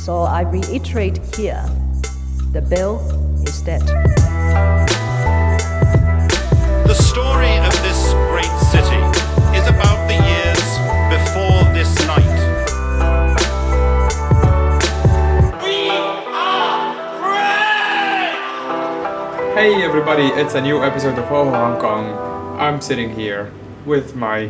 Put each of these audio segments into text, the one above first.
So I reiterate here, the bill is dead. The story of this great city is about the years before this night. We are free! Hey everybody, it's a new episode of Ho Hong Kong. I'm sitting here with my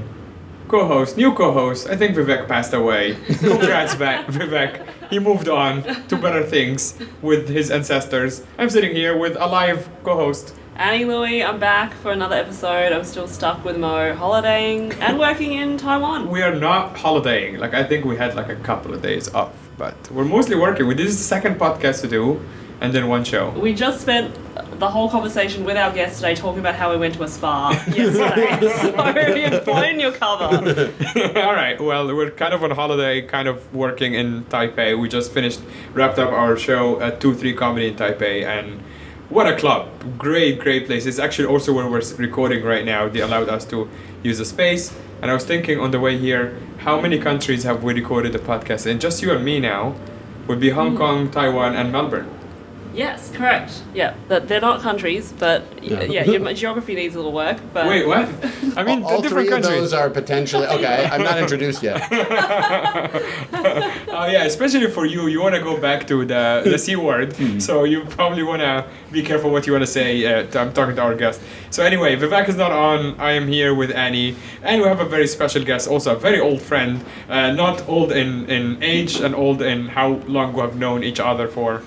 new co-host. I think Vivek passed away. Congrats, Vivek. He moved on to better things with his ancestors. I'm sitting here with a live co-host. Annie Louie, I'm back for another episode. I'm still stuck with Mo holidaying and working in Taiwan. We are not holidaying. I think we had a couple of days off, but we're mostly working. This is the second podcast to do, and then one show. We just spent the whole conversation with our guest today talking about how we went to a spa yesterday. So you've blown your cover. All right, well, we're kind of on holiday, kind of working in Taipei. We just wrapped up our show at 2-3 Comedy in Taipei, and what a club. Great place. It's actually also where we're recording right now. They allowed us to use the space. And I was thinking on the way here, how many countries have we recorded the podcast in? Just you and me now would be Hong Kong, Taiwan, and Melbourne. Yes, correct. Yeah, they're not countries, but yeah, your geography needs a little work. But Wait, what? I mean, all different three of countries. those are potentially okay. I'm not introduced yet. Yeah, especially for you. You want to go back to the C word, so you probably want to be careful what you want to say. I'm talking to our guest. So anyway, Vivek is not on. I am here with Annie, and we have a very special guest, also a very old friend. Not old in age, and old in how long we have known each other for.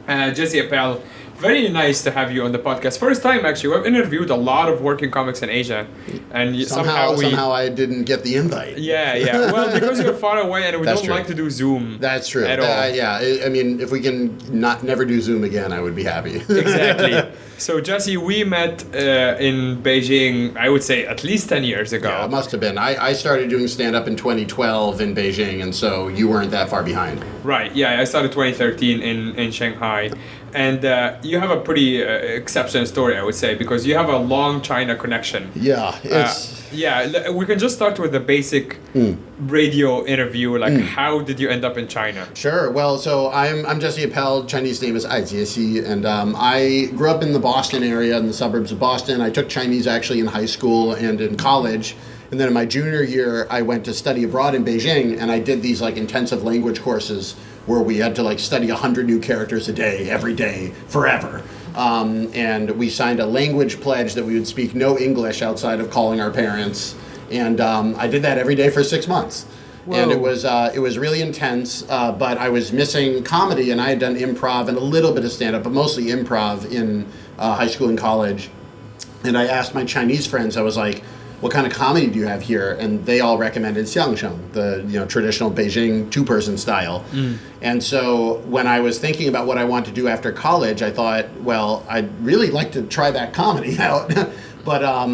Jesse Appell, very nice to have you on the podcast. First time, actually. We've interviewed a lot of working comics in Asia, and somehow I didn't get the invite. Yeah. Well, because you're far away, and we That's don't true. like to do Zoom. That's true. At all. Yeah, I mean, if we can never do Zoom again, I would be happy. Exactly. So, Jesse, we met in Beijing, I would say at least 10 years ago. Yeah, it must have been. I started doing stand-up in 2012 in Beijing, and so you weren't that far behind. Right, yeah, I started 2013 in Shanghai. And you have a pretty exceptional story, I would say, because you have a long China connection. Yeah, Yeah, we can just start with the basic radio interview. How did you end up in China? Sure. Well, so I'm Jesse Appell. Chinese name is Ai Jiexi, and I grew up in the Boston area, in the suburbs of Boston. I took Chinese actually in high school and in college. And then in my junior year, I went to study abroad in Beijing, and I did these intensive language courses where we had to study 100 new characters a day, every day, forever. And we signed a language pledge that we would speak no English outside of calling our parents. And I did that every day for 6 months. Whoa. And it was really intense, but I was missing comedy, and I had done improv and a little bit of stand-up, but mostly improv in high school and college. And I asked my Chinese friends, I was like, what kind of comedy do you have here? And they all recommended xiangsheng, the traditional Beijing two-person style. And so when I was thinking about what I wanted to do after college, I thought, well, I'd really like to try that comedy out. But I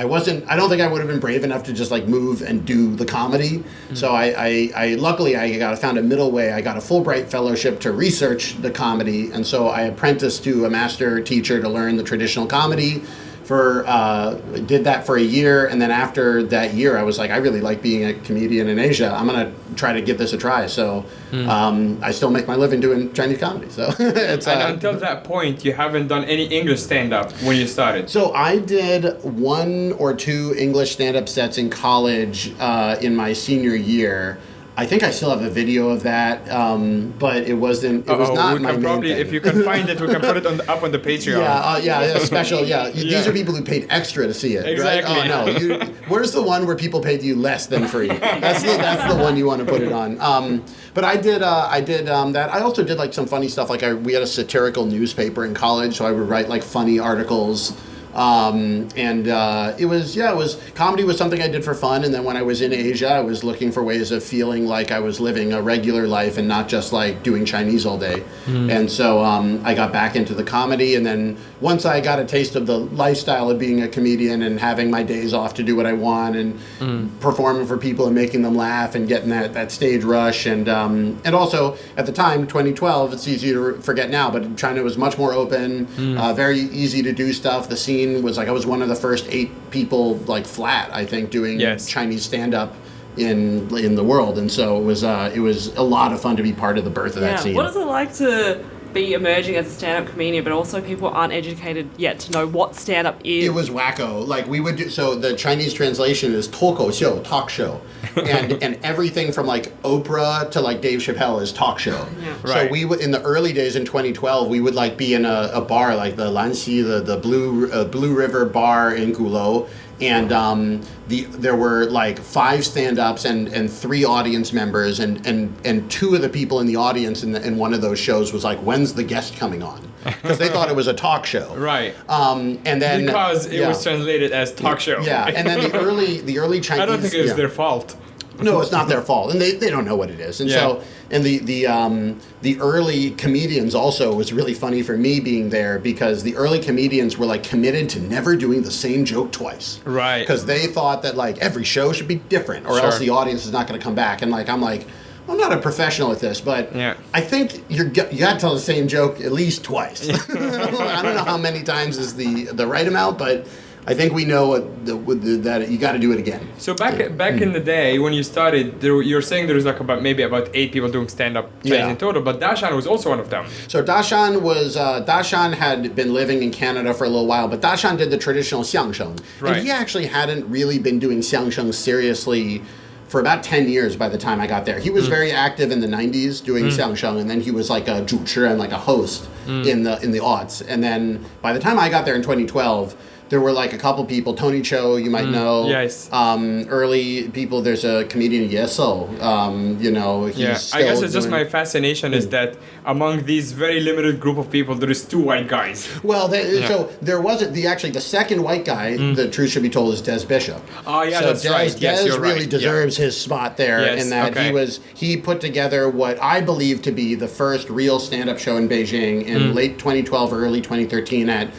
don't think I would have been brave enough to just move and do the comedy. So I luckily found a middle way. I got a Fulbright fellowship to research the comedy. And so I apprenticed to a master teacher to learn the traditional comedy. Did that for a year, and then after that year, I was like, I really like being a comedian in Asia. I'm gonna try to give this a try. So I still make my living doing Chinese comedy. So it's and until that point, you haven't done any English stand-up when you started. So I did 1 or 2 English stand-up sets in college in my senior year. I think I still have a video of that, but it was not my main thing. If you can find it, we can put it up on the Patreon. Yeah, special. Yeah, these are people who paid extra to see it. Exactly. Right? Oh no, where's the one where people paid you less than free? That's the one you want to put it on. But I did that. I also did some funny stuff. We had a satirical newspaper in college, so I would write funny articles. Comedy was something I did for fun, and then when I was in Asia, I was looking for ways of feeling like I was living a regular life and not just doing Chinese all day. And so I got back into the comedy, and then once I got a taste of the lifestyle of being a comedian and having my days off to do what I want and performing for people and making them laugh and getting that stage rush, and also at the time, 2012, it's easy to forget now, but China was much more open, very easy to do stuff. The scene was I was one of the first 8 people flat, I think, doing Chinese stand-up in the world, and so it was a lot of fun to be part of the birth of that scene. What is it like to be emerging as a stand-up comedian, but also people aren't educated yet to know what stand-up is? It was wacko. Like we would do, so the Chinese translation is 脱口秀, talk show, and everything from like Oprah to like Dave Chappelle is talk show. Yeah. So Right. we would, in the early days in 2012, we would like be in a bar like the Lanxi, the Blue River bar in Gulou. And there were like 5 stand-ups and 3 audience members, and 2 of the people in the audience in one of those shows was like, when's the guest coming on? Because they thought it was a talk show. Right. And then Because it yeah. was translated as talk show. Yeah, and then the early Chinese. I don't think it's yeah. their fault. No, it's not their fault, and they don't know what it is. And so, and the early comedians also was really funny for me being there, because the early comedians were like committed to never doing the same joke twice. Right. Because they thought that like every show should be different, or Sure. else the audience is not going to come back. And like I'm like, I'm not a professional at this, but Yeah. I think you got to tell the same joke at least twice. I don't know how many times is the right amount, but I think we know that you got to do it again. So back in the day when you started, you're saying there was like about 8 people doing stand-up Chinese Yeah. in total, but Dashan was also one of them. So Dashan had been living in Canada for a little while, but Dashan did the traditional xiangsheng. Right. And he actually hadn't really been doing xiangsheng seriously for about 10 years by the time I got there. He was very active in the 90s doing xiangsheng, and then he was like a 主持人, like a host in the aughts. And then by the time I got there in 2012, there were like a couple people, Tony Cho, you might know. Yes. Early people, there's a comedian, Yeso, he's Yeah, still I guess it's just doing- my fascination is that among these very limited group of people, there is 2 white guys. Well, so there wasn't the second white guy. The truth should be told is Des Bishop. Oh, yeah, so that's right. Yes, Des you're really right. deserves his spot there, Yes, in that okay. he put together what I believe to be the first real stand-up show in Beijing in late 2012 or early 2013 at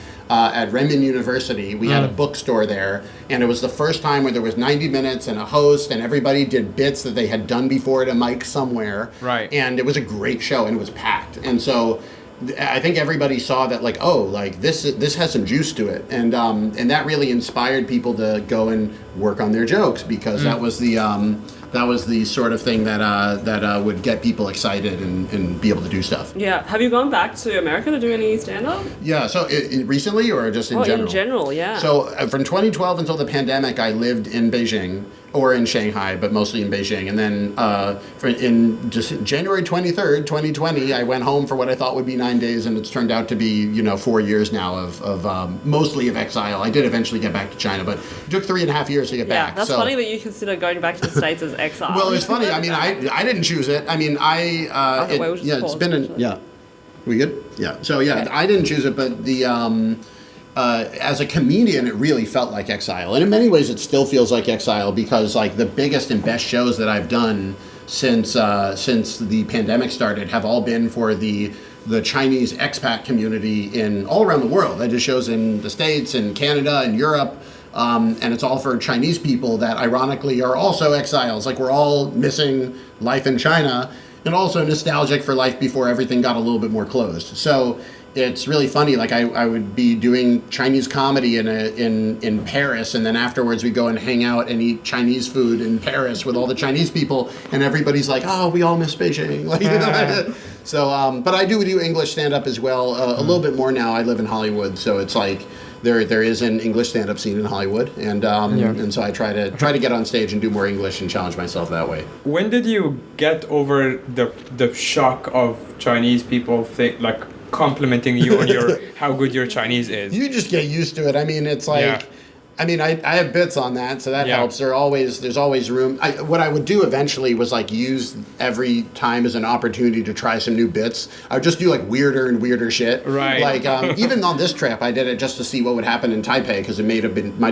Renmin University. We had a bookstore there, and it was the first time where there was 90 minutes and a host, and everybody did bits that they had done before at a mic somewhere. Right. And it was a great show, and it was packed. And so I think everybody saw that, like, oh, like this has some juice to it, and that really inspired people to go and work on their jokes, because that was the sort of thing that would get people excited and be able to do stuff. Yeah. Have you gone back to America to do any stand-up? Yeah. So recently, or just in general? In general, yeah. So from 2012 until the pandemic, I lived in Beijing, or in Shanghai, but mostly in Beijing. And then in just January 23rd, 2020, I went home for what I thought would be 9 days, and it's turned out to be 4 years now of mostly of exile. I did eventually get back to China, but it took 3.5 years to get Yeah, back. that's so. funny that you consider going back to the States as exile. Well, it's funny. I mean, I didn't choose it. I mean, Okay, wait, we'll just it's pause, been actually. We good? Yeah. So yeah, I didn't choose it, but the as a comedian, it really felt like exile, and in many ways, it still feels like exile, because like the biggest and best shows that I've done since the pandemic started have all been for the Chinese expat community in all around the world. I did shows in the States and Canada and Europe. And it's all for Chinese people that ironically are also exiles. Like, we're all missing life in China, and also nostalgic for life before everything got a little bit more closed. So it's really funny. Like, I would be doing Chinese comedy in Paris, and then afterwards we go and hang out and eat Chinese food in Paris with all the Chinese people, and everybody's like, "Oh, we all miss Beijing." Like, so, but I do English stand-up as well, a little bit more now. I live in Hollywood, so it's like there is an English stand-up scene in Hollywood, and so I try to get on stage and do more English and challenge myself that way. When did you get over the shock of Chinese people complimenting you on how good your Chinese is? You just get used to it. I mean, it's like, Yeah. I mean, I have bits on that, so that Yeah. helps. There's always room. What I would do eventually was like use every time as an opportunity to try some new bits. I would just do like weirder and weirder shit. Right. Like even on this trip, I did it just to see what would happen in Taipei, because it might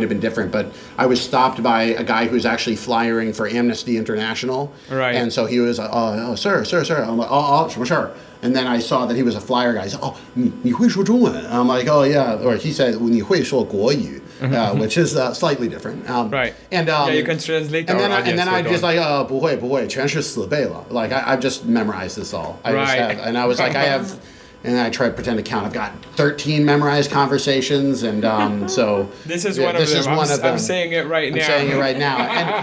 have been different. But I was stopped by a guy who's actually flyering for Amnesty International. Right. And so he was, oh, sir. I'm like, oh, sure. And then I saw that he was a flyer guy. He said, "Oh, 你会说中文?" I'm like, "Oh yeah." Or he said, 你会说国语, which is slightly different. Right. And yeah, you can translate and our then audience. I with just all. like, 不会,全是死背了. Like I've just memorized this all. I just Right. have, and I was like, I have And then I try to pretend to count. I've got 13 memorized conversations, and so This is yeah, one of this them. is one of them. I'm saying it right now. I'm saying it right now.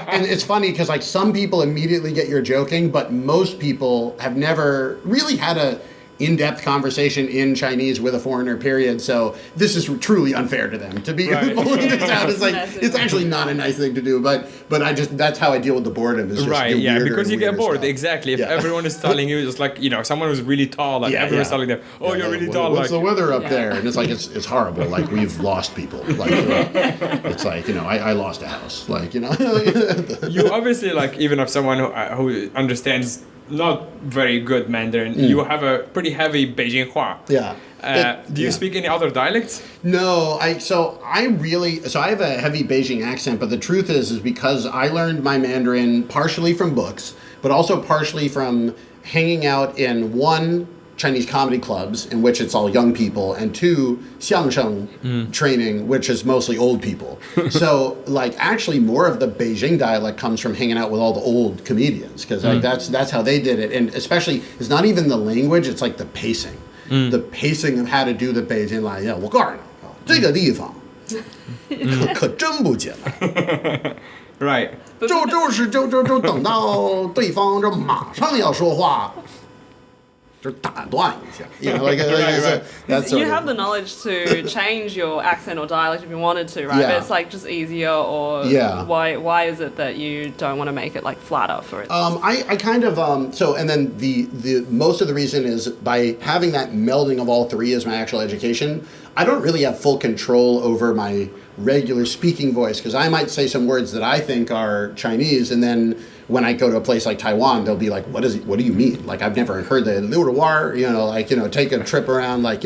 And it's funny because like some people immediately get you're joking, but most people have never really had a in-depth conversation in Chinese with a foreigner, period. So this is truly unfair to them to be pulling this out. It's like it's actually not a nice thing to do, but I just that's how I deal with the boredom. Is just Right, get yeah, weirder because and you get weirder bored. stuff. Exactly. If Yeah. everyone is telling you, it's like, someone who's really tall, and everyone's telling them, oh, you're really tall. What's the weather up Yeah. there? And it's like it's horrible. Like we've lost people. Like it's like I lost a house. Like You obviously, like, even if someone who understands not very good Mandarin, you have a pretty heavy Beijing Hua. Yeah. Do you speak any other dialects? No, I have a heavy Beijing accent, but the truth is because I learned my Mandarin partially from books, but also partially from hanging out in one, Chinese comedy clubs in which it's all young people, and two, xiangsheng training, which is mostly old people. So like actually more of the Beijing dialect comes from hanging out with all the old comedians, because like that's how they did it. And especially it's not even the language, it's like the pacing. The pacing of how to do the Beijing line. Yeah, 我告诉你，这个地方可真不简单。 Right. 就等到对方这马上要说话，就打断一下。Like right. that's You have the knowledge to change your accent or dialect if you wanted to, right? Yeah. But it's like just easier, or Yeah. why is it that you don't want to make it like flatter for it? I kind of and then the most of the reason is by having that melding of all three as my actual education, I don't really have full control over my regular speaking voice, because I might say some words that I think are Chinese, and then when I go to a place like Taiwan, they'll be like, what do you mean? Like I've never heard the liu war, take a trip around, like,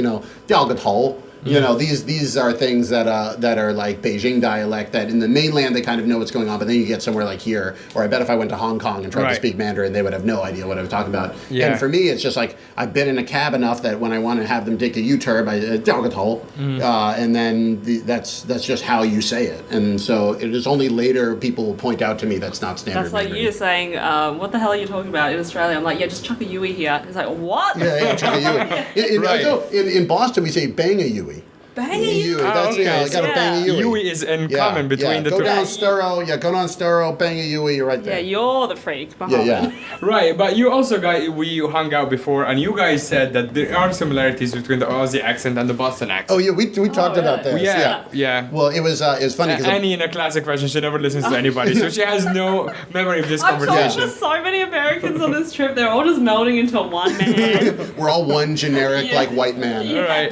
掉个头. These are things that are like Beijing dialect that in the mainland they kind of know what's going on, but then you get somewhere like here, or I bet if I went to Hong Kong and tried to Right. speak Mandarin, they would have no idea what I was talking about. Yeah. And for me, it's just like I've been in a cab enough that when I want to have them take a U-turn, I 掉个头, and then that's just how you say it. And so it is only later people will point out to me that's not standard. That's like Mandarin. you saying, what the hell are you talking about in Australia? I'm like, yeah, just chuck a Yui here. It's like, what? Yeah, chuck a Yui. Right. In Boston, we say bang a Yui. Bang a Yui. That's okay. you got to bang a Yui. Yui is in common between the go two. Down Sturo, go down Sturo, bang a Yui, you're right Yeah, there. you're the freak behind Yeah. Right, but you also we hung out before, and you guys said that there are similarities between the Aussie accent and the Boston accent. Oh yeah, we talked about really? this. Yeah. Well, it was funny because Annie in a classic version, she never listens to anybody, so she has no memory of this I'm talking conversation. to so many Americans on this trip. They're all just melding into one man. we're all one generic Yeah. like white man. Right.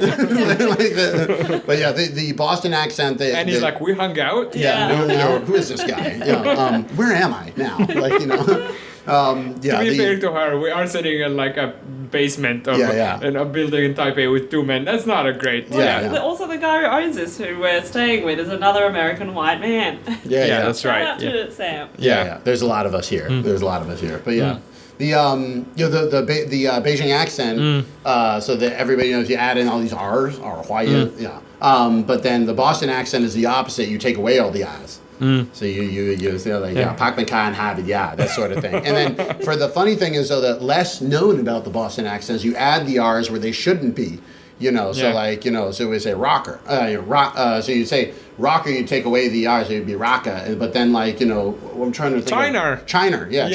But yeah, the Boston accent. And he's like, we hung out. yeah, Yeah. who is this guy? Yeah, where am I now? Like yeah. To be fair to her, we are sitting in like a basement of in a building in Taipei with two men. That's not a great. Yeah. Also, the guy who owns this, who we're staying with, is another American white man. Yeah, that's Shout right. out to Sam. Yeah. There's a lot of us here. There's a lot of us here. But yeah. The Beijing accent, so that everybody knows you add in all these R's or Huayan, but then the Boston accent is the opposite. You take away all the I's. So you say like Pak Kan have it, that sort of thing. And then for the funny thing is though, that less known about the Boston accent is you add the R's where they shouldn't be. So like so we say rocker, so you say rocker, you take away the R's, so it'd be raka. But then like I'm trying to think. China. China, Yeah,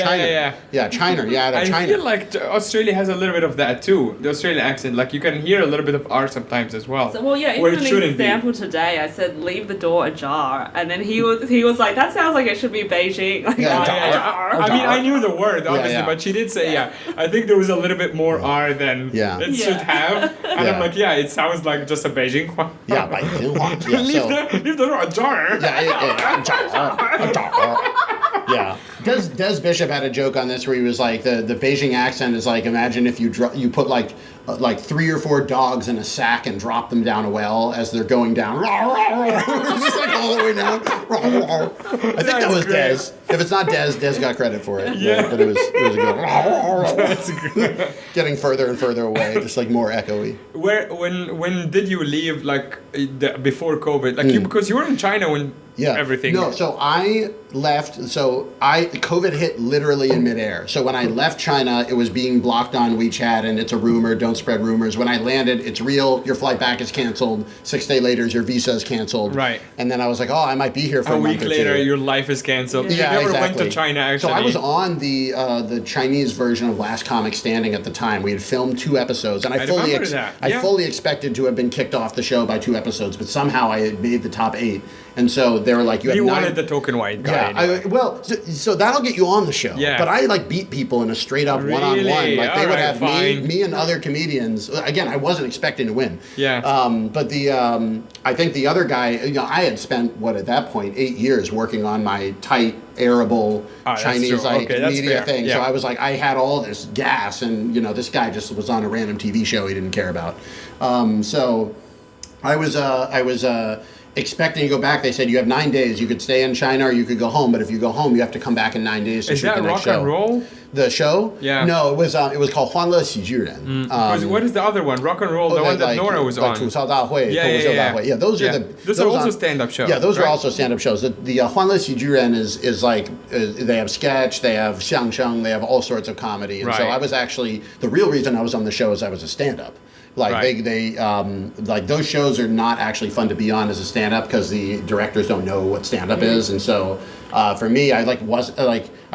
China, I China. feel like Australia has a little bit of that too. The Australian accent, like you can hear a little bit of R sometimes as well. So, well, yeah, where even it an shouldn't be. example today, I said leave the door ajar, and then he was like, that sounds like it should be Beijing. Like, Yeah, ajar. I mean, I knew the word obviously, yeah. but she did say I think there was a little bit more R than it should have, and I'm like, it sounds like just a Beijing one. Yeah, Beijing one. Yeah, leave the door ajar. Yeah. Des Bishop had a joke on this where he was like, the Beijing accent is like, imagine if you put like 3 or 4 dogs in a sack and drop them down a well as they're going down. Just like all the way down. I think that was great. Des. If it's not Des got credit for it. Yeah. But it was a good. That's great. Getting further and further away, just like more echoey. When did you leave, like before COVID? Like because you were in China when Yeah. everything. No, so I left. COVID hit literally in midair. So when I left China, it was being blocked on WeChat, and it's a rumor. Don't spread rumors. When I landed, it's real. Your flight back is canceled. 6 days later, your visa is canceled. Right. And then I was like, oh, I might be here for a month week or later, two. your life is canceled. Yeah, You never exactly. went to China, actually. So I was on the Chinese version of Last Comic Standing at the time. We had filmed 2 episodes, and I remember that. Yeah. fully expected to have been kicked off the show by 2 episodes, but somehow I had made the top 8. And so they were like, You have wanted the token white guy. Yeah, anyway. so that'll get you on the show. Yeah. But I like beat people in a straight up Really? one-on-one. Like they would Alright, have fine. me and other comedians. Again, I wasn't expecting to win. Yeah. But I think the other guy, I had spent at that point 8 years working on my tight, arable that's Chinese true. Okay, that's media fair. thing. Yeah. So I was like, I had all this gas, and this guy just was on a random TV show he didn't care about. So I was expecting to go back. They said you have 9 days. You could stay in China or you could go home. But if you go home, you have to come back in 9 days to Is shoot that the next rock show. and roll? The show? Yeah. No, it was called 欢乐喜剧人. What is the other one? Rock and roll, the one that Nora was on. 吐槽大会, Yeah, 脱口秀大会. Yeah, those are Yeah. the. Those are also stand-up shows. Yeah, those are right? also stand-up shows. The 欢乐喜剧人 is like they have sketch, they have 相声, they have all sorts of comedy. And so Right. I was actually the real reason I was on the show is I was a stand-up. Like Right. they like those shows are not actually fun to be on as a stand-up because the directors don't know what stand-up is, and so for me, I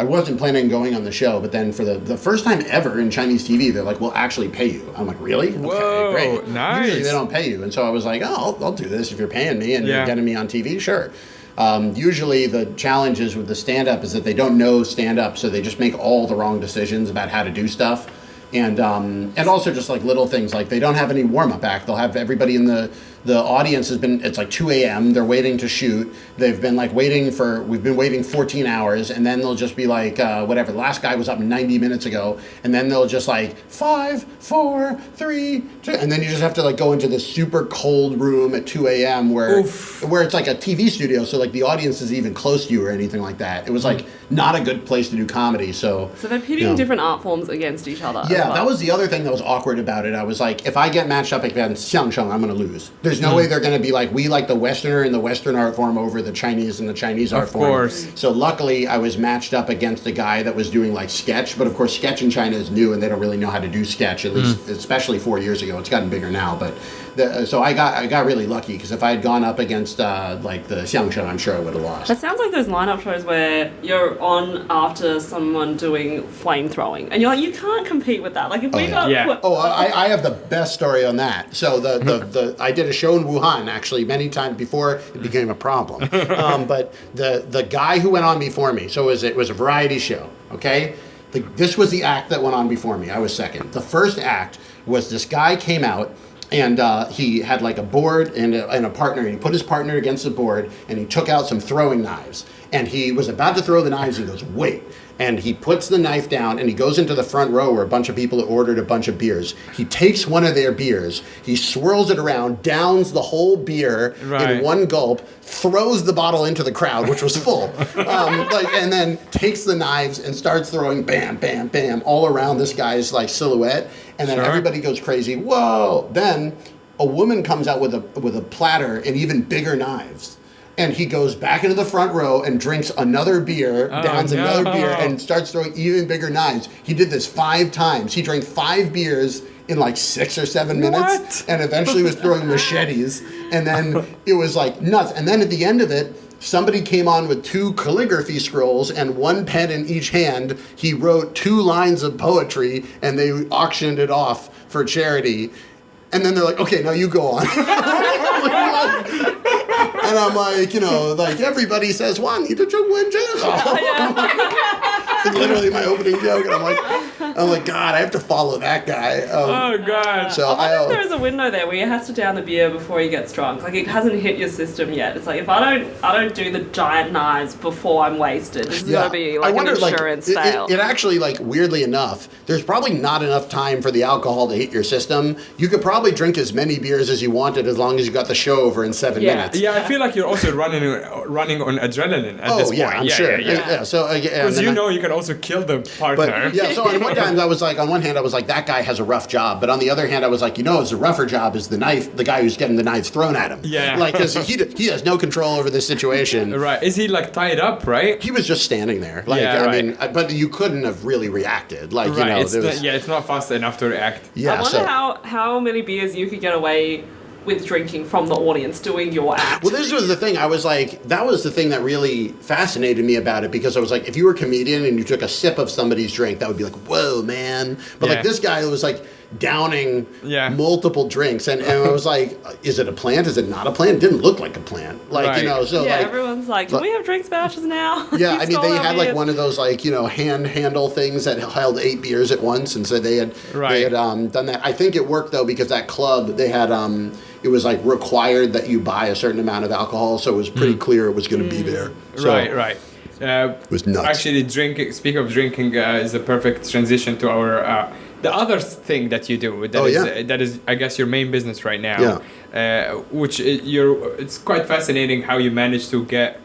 wasn't planning on going on the show, but then for the first time ever in Chinese TV, they're like, "We'll actually pay you." I'm like, "Really? Whoa, okay, great." nice. Usually they don't pay you, and so I was like, "Oh, I'll do this if you're paying me and Yeah. you're getting me on TV, sure." Usually the challenges with the stand-up is that they don't know stand-up, so they just make all the wrong decisions about how to do stuff. And also just like little things like they don't have any warm-up act. They'll have everybody in the audience it's like 2 a.m. They're waiting to shoot. They've been like we've been waiting 14 hours, and then they'll just be like, whatever, the last guy was up 90 minutes ago, and then they'll just like 5, 4, 3, 2, and then you just have to like go into this super cold room at 2 a.m. where it's like a TV studio, so like the audience is even close to you or anything like that. It was like not a good place to do comedy. So they're pitting different art forms against each other. Yeah, as well. that was the other thing that was awkward about it. I was like, if I get matched up against xiangsheng, I'm going to lose. There's no way they're going to be like, we like the Westerner and the Western art form over the Chinese and the Chinese art form. Of course. So luckily, I was matched up against a guy that was doing like sketch. But of course, sketch in China is new, and they don't really know how to do sketch. At least, especially 4 years ago. It's gotten bigger now, but so I got really lucky because if I had gone up against like the xiangsheng, I'm sure I would have lost. That sounds like those lineup shows where you're on after someone doing flame throwing, and you're like, you can't compete with that. Like if we got Yeah. Oh, I have the best story on that. So the I did a show in Wuhan actually many times before it became a problem. But the guy who went on before me, so it was a variety show. Okay, this was the act that went on before me. I was second. The first act was this guy came out. And he had like a board and a partner, and he put his partner against the board, and he took out some throwing knives. And he was about to throw the knives, and he goes, wait. And he puts the knife down, and he goes into the front row where a bunch of people had ordered a bunch of beers. He takes one of their beers, he swirls it around, downs the whole beer in one gulp, throws the bottle into the crowd, which was full, and then takes the knives and starts throwing bam, bam, bam, all around this guy's like silhouette. And then everybody goes crazy. Whoa! Then a woman comes out with a platter and even bigger knives. And he goes back into the front row and drinks another beer, downs another beer, and starts throwing even bigger knives. He did this 5 times. He drank 5 beers in like 6 or 7 minutes, and eventually was throwing machetes. And then it was like nuts. And then at the end of it, somebody came on with 2 calligraphy scrolls and 1 pen in each hand. He wrote 2 lines of poetry, and they auctioned it off for charity. And then they're like, okay, now you go on. And I'm like, like everybody says, Juan, you did your win, It's literally my opening joke, and I'm like, God, I have to follow that guy. Oh God! So I wonder if there is a window there where he has to down the beer before he gets drunk. Like it hasn't hit your system yet. It's like if I don't do the giant knives before I'm wasted. This is gonna be like an insurance fail. It actually, like weirdly enough, there's probably not enough time for the alcohol to hit your system. You could probably drink as many beers as you wanted as long as you got the show over in 7 minutes. Yeah, I feel like you're also running on adrenaline at this point. I'm sure. Yeah. So because you can also kill the partner. But, yeah, so on one hand I was like, that guy has a rough job. But on the other hand, I was like, it's a rougher job is the guy who's getting the knives thrown at him. Yeah. Like, because he has no control over this situation. Right. Is he like tied up, right? He was just standing there. Like, Yeah, I mean, but you couldn't have really reacted. Like, Right. It's not fast enough to react. Yeah, I wonder how many beers you could get away with drinking from the audience doing your act. Well, this was the thing. I was like, that was the thing that really fascinated me about it, because I was like, if you were a comedian and you took a sip of somebody's drink, that would be like, whoa, man. But like this guy was like downing multiple drinks, and I was like, is it a plant? Is it not a plant? It didn't look like a plant. Like, so like, everyone's like, can we have drinks vouchers now? Yeah, I mean, they had like one of those like, hand handle things that held 8 beers at once, and so they had done that. I think it worked though, because that club, they had it was like required that you buy a certain amount of alcohol, so it was pretty clear it was going to be there. So, right. It was nuts. Actually, speaking of drinking, is a perfect transition to our the other thing that you do. That is, I guess, your main business right now. Yeah. Which it's quite fascinating how you manage to get.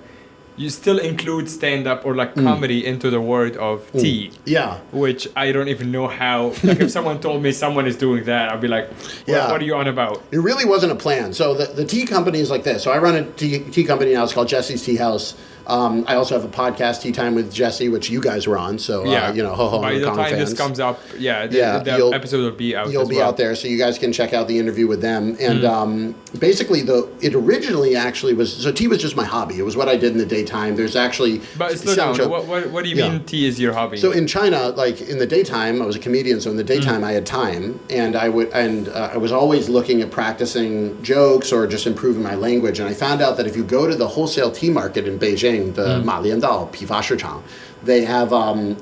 You still include stand-up or like comedy into the world of tea. Yeah. Which I don't even know how. Like, if someone told me someone is doing that, I'd be like, what are you on about? It really wasn't a plan. So the tea company is like this. So I run a tea company now. It's called Jesse's Tea House. I also have a podcast, Tea Time with Jesse, which you guys were on. So, ho-ho, by the time fans. This comes up, the episode will be out. You'll be out there, so you guys can check out the interview with them. And basically, it originally actually was, so tea was just my hobby. It was what I did in the daytime. There's actually... But slow down. What do you mean tea is your hobby? So in China, like in the daytime, I was a comedian, so in the daytime I had time, and I was always looking at practicing jokes or just improving my language. And I found out that if you go to the wholesale tea market in Beijing, the Maliandao Pifa Shichang, they have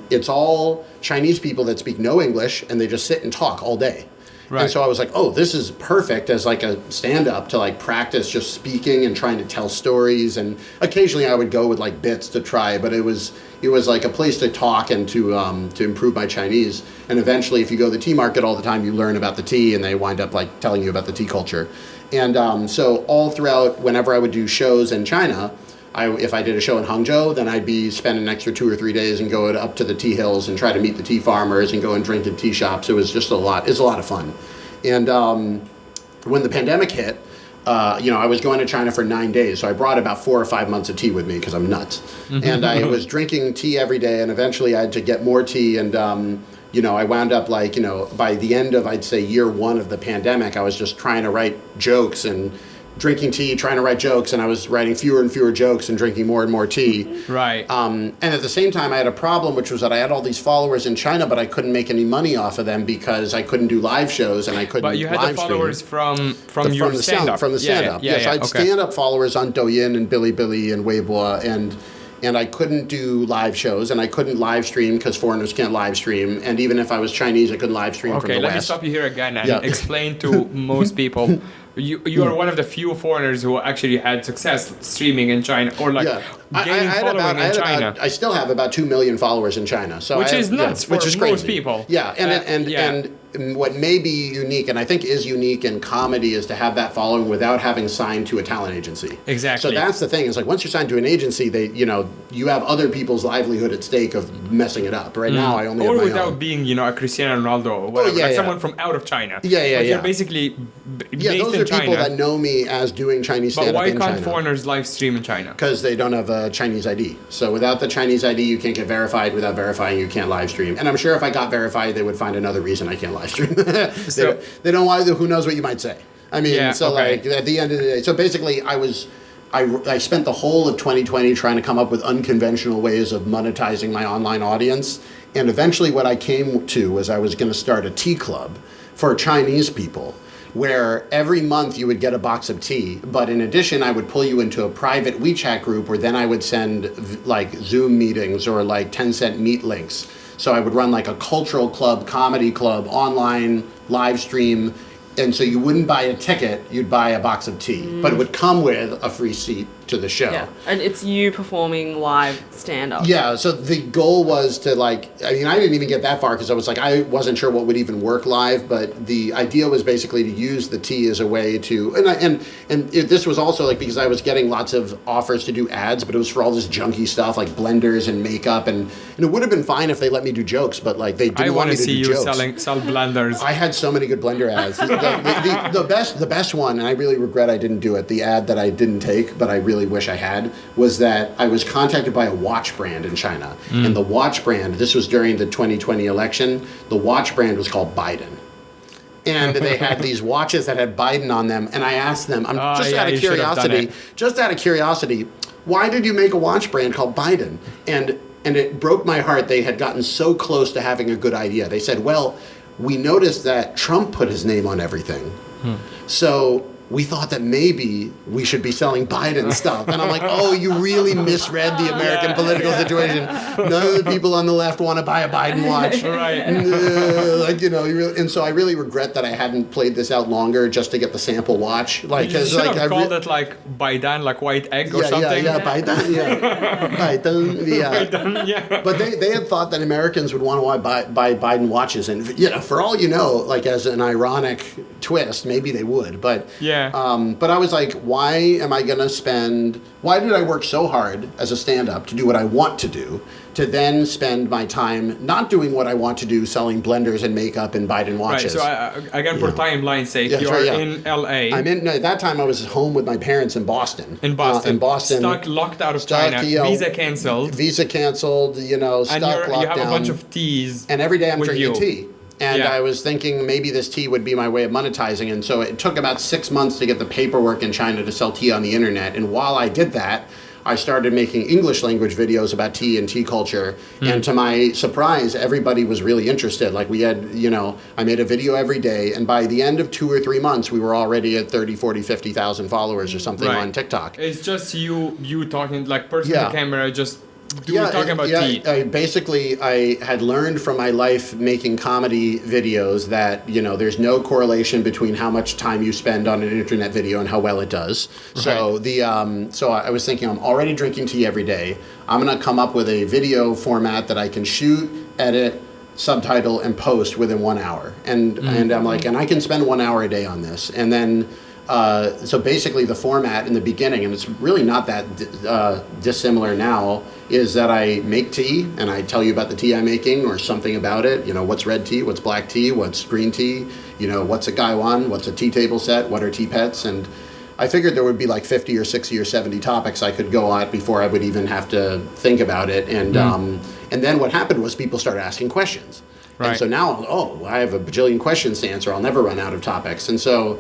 it's all Chinese people that speak no English, and they just sit and talk all day. Right. And so I was like, oh, this is perfect as like a stand-up to like practice just speaking and trying to tell stories. And occasionally I would go with like bits to try, but it was like a place to talk and to improve my Chinese. And eventually, if you go to the tea market all the time, you learn about the tea, and they wind up like telling you about the tea culture. And so all throughout, whenever I would do shows in China, if I did a show in Hangzhou, then I'd be spending an extra 2 or 3 days and go up to the tea hills and try to meet the tea farmers and go and drink in tea shops. It was just a lot. It's a lot of fun. And when the pandemic hit, I was going to China for 9 days, so I brought about 4 or 5 months of tea with me because I'm nuts. And I was drinking tea every day, and eventually I had to get more tea. And I wound up by the end of, I'd say, year 1 of the pandemic, I was just trying to write jokes and drinking tea, trying to write jokes, and I was writing fewer and fewer jokes and drinking more and more tea. Right. And at the same time, I had a problem, which was that I had all these followers in China, but I couldn't make any money off of them because I couldn't do live shows and I couldn't live stream. But you had the followers from your stand-up. From the stand-up. Yes, I had stand-up followers on Douyin and Bilibili and Weibo, and I couldn't do live shows, and I couldn't live stream because foreigners can't live stream. And even if I was Chinese, I couldn't live stream from the West. Okay, let me stop you here again and explain to most people. You are one of the few foreigners who actually had success streaming in China or gaining following in China. I still have about 2 million followers in China, so which is nuts for most people. Yeah, and what may be unique, and I think is unique in comedy, is to have that following without having signed to a talent agency. Exactly. So that's the thing. Is like once you're signed to an agency, you have other people's livelihood at stake of messing it up. Right now, I only have my without own. being a Cristiano Ronaldo or whatever, someone from out of China. You're basically based those in are China. People that know me as doing Chinese stand-up in China. But why can't foreigners live stream in China? Because they don't have a Chinese ID. So without the Chinese ID, you can't get verified. Without verifying, you can't live stream. And I'm sure if I got verified, they would find another reason I can't live stream. They don't want to. Who knows what you might say? I mean, like at the end of the day. So basically, I spent the whole of 2020 trying to come up with unconventional ways of monetizing my online audience. And eventually what I came to was I was going to start a tea club for Chinese people, where every month you would get a box of tea, but in addition, I would pull you into a private WeChat group where then I would send like Zoom meetings or like 10-cent meet links. So I would run like a cultural club, comedy club, online live stream. And so you wouldn't buy a ticket, you'd buy a box of tea, but it would come with a free seat to the show. Yeah, and it's you performing live stand-up. Yeah, so the goal was to I didn't even get that far because I wasn't sure what would even work live, but the idea was basically to use the tea as a way to, this was also because I was getting lots of offers to do ads, but it was for all this junky stuff like blenders and makeup, and it would have been fine if they let me do jokes, but they didn't want me to do jokes. I want to see you sell blenders. I had so many good blender ads. The best one, and I really regret I didn't do it, the ad that I didn't take, but I really wish I had, was that I was contacted by a watch brand in China. And the watch brand, this was during the 2020 election, the watch brand was called Biden. And they had these watches that had Biden on them, and I asked them, out of curiosity, why did you make a watch brand called Biden? And it broke my heart. They had gotten so close to having a good idea. They said, well, we noticed that Trump put his name on everything. So we thought that maybe we should be selling Biden stuff. And I'm like, oh, you really misread the American political situation. None of the people on the left want to buy a Biden watch. Right. And so I really regret that I hadn't played this out longer just to get the sample watch. You should have called it Biden, like white egg or something. Biden, Biden, Biden, yeah. But they had thought that Americans would want to buy Biden watches. And, for all you know, as an ironic twist, maybe they would. But yeah. But I was like, why did I work so hard as a stand-up to do what I want to do, to then spend my time not doing what I want to do, selling blenders and makeup and Biden watches? Right, so again, for timeline's sake, you're in LA. At that time I was home with my parents in Boston. Stuck, locked out of China, visa canceled. Stuck, and locked down. You have a bunch of teas. And every day I'm drinking you. tea. And I was thinking maybe this tea would be my way of monetizing. And so it took about 6 months to get the paperwork in China to sell tea on the internet. And while I did that, I started making English language videos about tea and tea culture. And to my surprise, everybody was really interested. We had, I made a video every day. And by the end of 2 or 3 months, we were already at 30, 40, 50,000 followers or something on TikTok. It's just you talking, person on camera, just talking about tea. I had learned from my life making comedy videos that there's no correlation between how much time you spend on an internet video and how well it does. Right. So I was thinking, I'm already drinking tea every day. I'm going to come up with a video format that I can shoot, edit, subtitle, and post within 1 hour. And I'm like, and I can spend 1 hour a day on this. And then so basically the format in the beginning, and it's really not that dissimilar now, is that I make tea and I tell you about the tea I'm making or something about it. What's red tea, what's black tea, what's green tea, what's a gaiwan, what's a tea table set, what are tea pets. And I figured there would be 50 or 60 or 70 topics I could go on before I would even have to think about it. And then what happened was people started asking questions. Right. And so now, I have a bajillion questions to answer. I'll never run out of topics. And so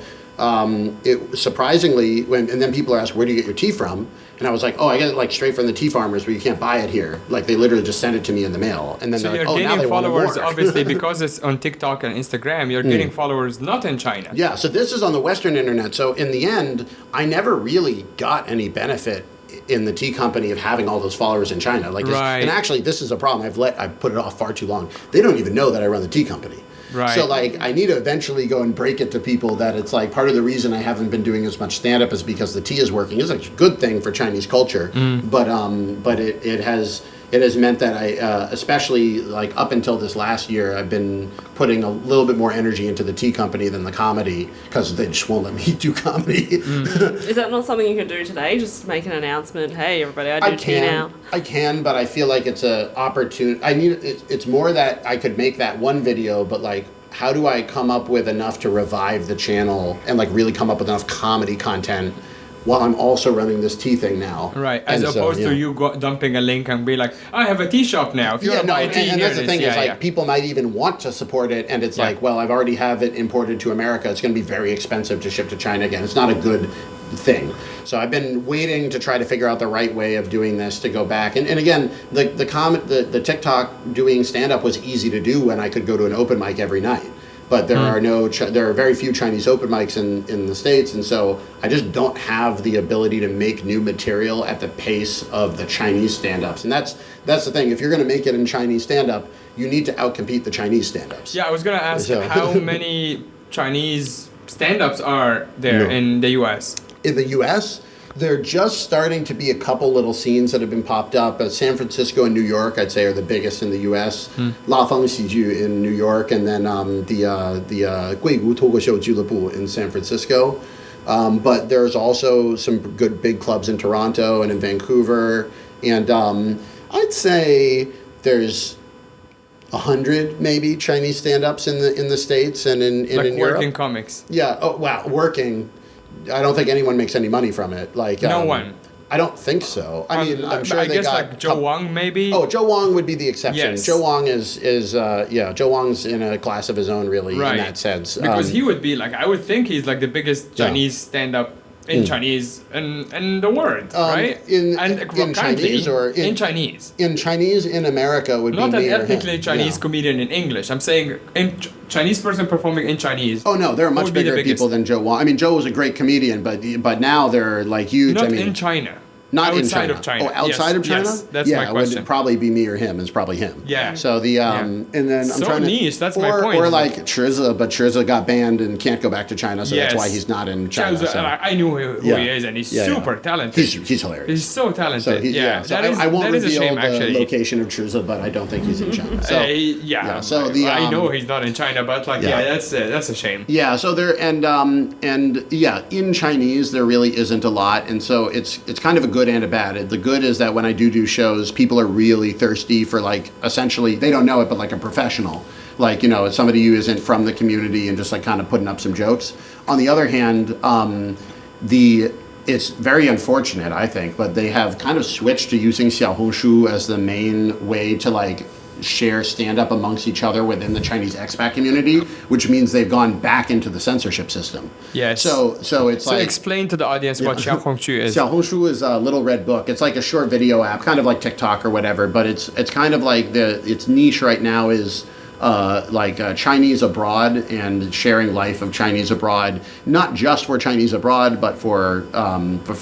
it surprisingly, and then people are asked, where do you get your tea from? And I was like, I get it straight from the tea farmers, but you can't buy it here. They literally just send it to me in the mail. And then so they're you're now they gaining want followers, more. obviously, because it's on TikTok and Instagram, you're getting followers not in China. Yeah, so this is on the Western internet. So in the end, I never really got any benefit in the tea company of having all those followers in China. And actually, this is a problem. I've put it off far too long. They don't even know that I run the tea company. Right. So I need to eventually go and break it to people that it's part of the reason I haven't been doing as much stand-up is because the tea is working. It's a good thing for Chinese culture, but it has meant that I, especially up until this last year, I've been putting a little bit more energy into the tea company than the comedy because they just won't let me do comedy. Is that not something you can do today? Just make an announcement. Hey, everybody, I do tea now. I can, but I feel like it's an opportunity. It's more that I could make that one video, but how do I come up with enough to revive the channel and really come up with enough comedy content while I'm also running this tea thing now. Right, as opposed to you dumping a link and be like, I have a tea shop now. If you want to buy tea, and that's the thing is people might even want to support it, and it's well, I've already have it imported to America. It's going to be very expensive to ship to China again. It's not a good thing. So I've been waiting to try to figure out the right way of doing this to go back. And again, the TikTok doing stand-up was easy to do when I could go to an open mic every night. But there are very few Chinese open mics in the States, and so I just don't have the ability to make new material at the pace of the Chinese stand-ups. And that's the thing. If you're going to make it in Chinese stand-up, you need to outcompete the Chinese stand-ups. Yeah, I was going to ask how many Chinese stand-ups are there in the U.S.? In the U.S., They're just starting to be a couple little scenes that have been popped up. San Francisco and New York, I'd say, are the biggest in the U.S. La Feng Xiju in New York, and then the Guigu Toguxiu Julebu in San Francisco. But there's also some good big clubs in Toronto and in Vancouver. And I'd say there's 100 maybe Chinese stand-ups in the States and in working Europe. comics. Yeah. Oh wow, working. I don't think anyone makes any money from it. Like no one. I don't think so. I mean, I'm sure I they guess got like Joe Wang maybe. Oh, Joe Wang would be the exception. Yes. Joe Wang is Joe Wang's in a class of his own, really, in that sense. Because he would be like, I would think he's like the biggest Chinese stand-up in Chinese in the world, right? In Chinese or in Chinese? In Chinese in America would Not be me an or him. ethnically Chinese Yeah. comedian in English. I'm saying Chinese person performing in Chinese. Oh no, there are much bigger people than Joe Wang. I mean, Joe was a great comedian, but now they're like huge. Not I mean, in China. Not outside in China. of China. Oh, outside of China? Yes, that's my question. It would probably be me or him. It's probably him. Yeah. So and then I'm so trying to niche. That's my point. Or like Chirza, but Chirza got banned and can't go back to China, so that's Yes. why he's not in China. Chow's- So. I knew who he is, and he's super talented. He's hilarious. He's so talented. So So I won't that is a reveal shame, the actually. location of Chirza, but I don't think he's in China. So So I know he's not in China, but like that's a shame. Yeah, so there and in Chinese there really isn't a lot, and so it's kind of a good and a bad. The good is that when I do shows, people are really thirsty for like essentially they don't know it, but like a professional, like it's somebody who isn't from the community and just like kind of putting up some jokes. On the other hand, it's very unfortunate, I think, but they have kind of switched to using Xiaohongshu as the main way to like share stand-up amongst each other within the Chinese expat community, which means they've gone back into the censorship system. Yes. So it's like explain to the audience what Xiaohongshu is. Xiaohongshu is a little red book. It's like a short video app, kind of like TikTok or whatever, but it's kind of like its niche right now is Chinese abroad and sharing life of Chinese abroad, not just for Chinese abroad, but for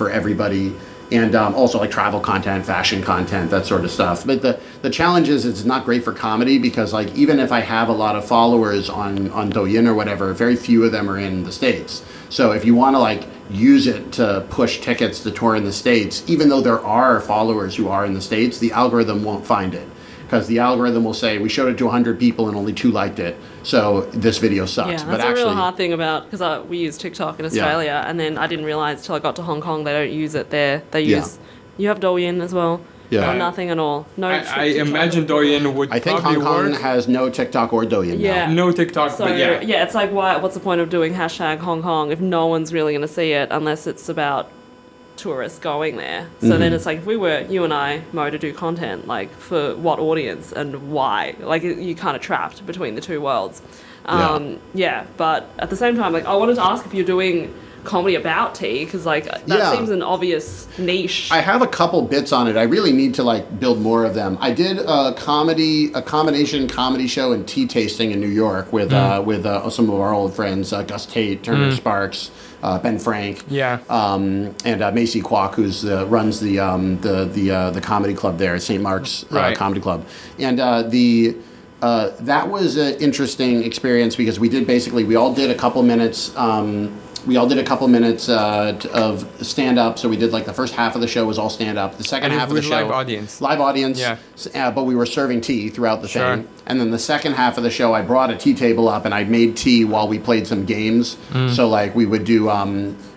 everybody. And also like travel content, fashion content, that sort of stuff. But the challenge is it's not great for comedy because like even if I have a lot of followers on Douyin or whatever, very few of them are in the States. So if you want to like use it to push tickets to tour in the States, even though there are followers who are in the States, the algorithm won't find it. Because the algorithm will say, we showed it to 100 people and only 2 liked it, so this video sucks. Yeah, that's a real hard thing about, because we use TikTok in Australia, and then I didn't realize till I got to Hong Kong they don't use it there. They use, you have Douyin as well? Yeah. Or nothing at all? No. I imagine Douyin would I think probably Hong Kong work. has no TikTok or Douyin Yeah. now. No TikTok, So but yeah. it's like, what's the point of doing hashtag Hong Kong if no one's really going to see it unless it's about tourists going there? So then it's like, if we were, you and I, Mo, to do content, like for what audience and why? Like you're kind of trapped between the two worlds. But at the same time, like I wanted to ask if you're doing comedy about tea, because like that seems an obvious niche. I have a couple bits on it. I really need to like build more of them. I did a combination comedy show and tea tasting in New York with some of our old friends, Gus Tate, Turner Sparks, Ben Frank, and Macy Kwok, who's runs the comedy club there at St. Mark's Comedy Club, and that was an interesting experience because we all did a couple minutes. Of stand-up, so we did like the first half of the show was all stand-up. The second half of the show, live audience, but we were serving tea throughout the thing. And then the second half of the show, I brought a tea table up and I made tea while we played some games. So like we would do, I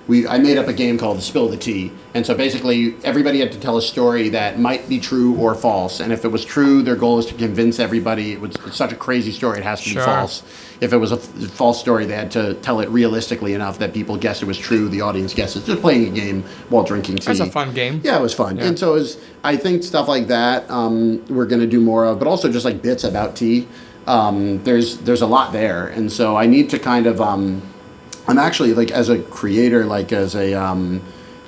made up a game called Spill the Tea. And so basically everybody had to tell a story that might be true or false. And if it was true, their goal is to convince everybody it's such a crazy story, it has to be false. If it was a false story, they had to tell it realistically enough that people guessed it was true, the audience guesses. Just playing a game while drinking tea. That's a fun game. Yeah, it was fun. Yeah. And so I think stuff like that we're going to do more of, but also just like bits about tea. There's a lot there. And so I need to kind of... I'm actually like as a creator, like as a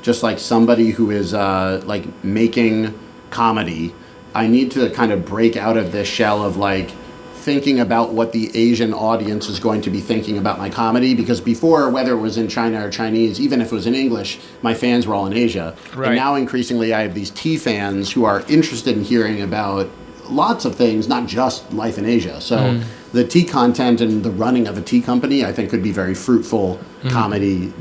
just like somebody who is like making comedy, I need to kind of break out of this shell of like thinking about what the Asian audience is going to be thinking about my comedy, because before, whether it was in China or Chinese, even if it was in English, my fans were all in Asia. Right. And now increasingly I have these tea fans who are interested in hearing about lots of things, not just life in Asia. So the tea content and the running of a tea company, I think, could be very fruitful comedy.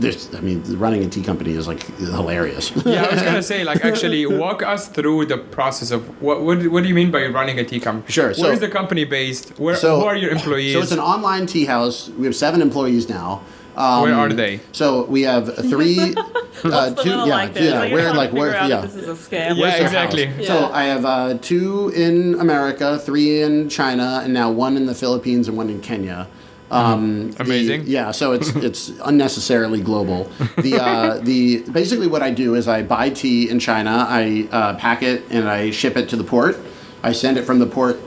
Running a tea company is like hilarious. Yeah, I was gonna say, like, actually, walk us through the process of what do you mean by running a tea company? Sure. Where So- is the company based? Who are your employees? So it's an online tea house. We have 7 employees now. Where are they? So we have 3, What's the weather like there? Like, where you're trying to figure out yeah. if this is a scam. Yeah, Where's their exactly. house? Yeah. So I have 2 in America, 3 in China, and now 1 in the Philippines and 1 in Kenya. Amazing. So it's unnecessarily global. The basically what I do is I buy tea in China, I pack it and I ship it to the port. I send it from the port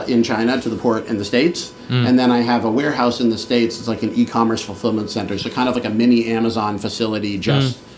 in China to the port in the States, and then I have a warehouse in the States. It's like an e-commerce fulfillment center, so kind of like a mini Amazon facility,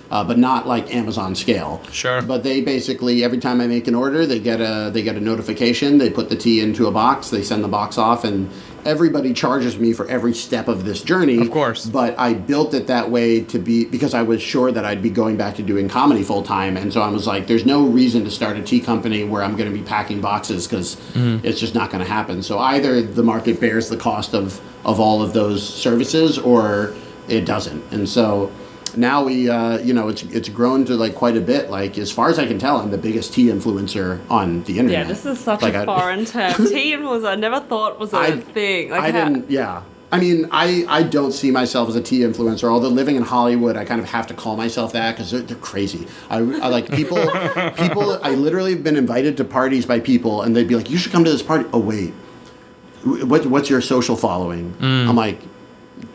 but not like Amazon scale. Sure. But they basically, every time I make an order, they get a notification. They put the tea into a box. They send the box off, and everybody charges me for every step of this journey. Of course. But I built it that way because I was sure that I'd be going back to doing comedy full time, and so I was like, there's no reason to start a tea company where I'm going to be packing boxes because it's just not going to happen. So either the market bears the cost of all of those services, or it doesn't. And so now we, it's grown to like quite a bit. Like as far as I can tell, I'm the biggest tea influencer on the internet. Yeah, this is such Like, a foreign term. Tea influencer, I never thought was a thing. Like I didn't. Yeah. I mean, I don't see myself as a tea influencer. Although living in Hollywood, I kind of have to call myself that because they're crazy. I like people. I literally have been invited to parties by people, and they'd be like, "You should come to this party." Oh wait, what's your social following? I'm like,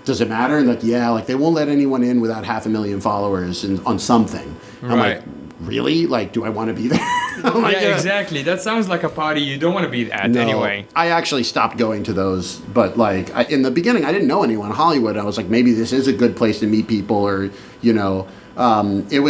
does it matter? And like, yeah, like they won't let anyone in without 500,000 followers on something. I'm Right. like, really? Like, do I want to be there? I'm like, Yeah, exactly. That sounds like a party you don't want to be at No, anyway. I actually stopped going to those, but like in the beginning, I didn't know anyone in Hollywood. I was like, maybe this is a good place to meet people, or it